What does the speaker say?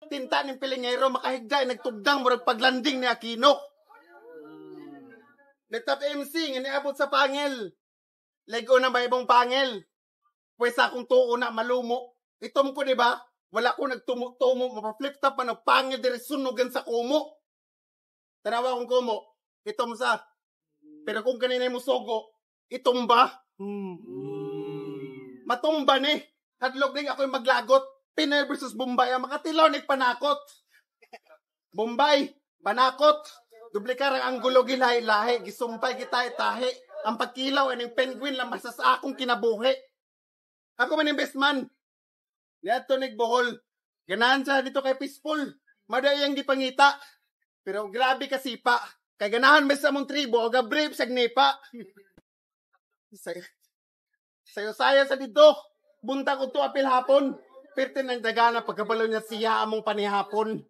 tinta ng pilingero makahigday nagtugdang murag paglanding ni Aquino. Letap MC nga niabot sa pangil. Lego na ba ibang pangil? Pwes akong tuo na malumo. Itom ko, di ba? Wala ko nagtumo-tumo, mapaflip top pa ng pangil dire sunugan sa kumo. Tanawa kong kumo, itom sa. Pero kung kanina mo sogo, itumba. Matumba ni. Hadlog din ako yung maglagot. Pinoy versus Bombay ang makatilaw panakot. Bombay, panakot. Duplikar ang anggulo gilahi-lahi. Gisumpay kita itahi. Ang pagkilaw ng penguin lang masas akong kinabuhi. Ako man yung best man. Niyato nagbohol. Ganahan siya dito kay Peaceful. Madayang gipangita. Pero grabe kasipa. Kay ganahan mes sa mong tribo. O gabrib sa gnipa. Sayo-sayo sa dito. Bunta ko to apil hapon. Pirtin ang dagana pagkabalo niya siya among panihapon.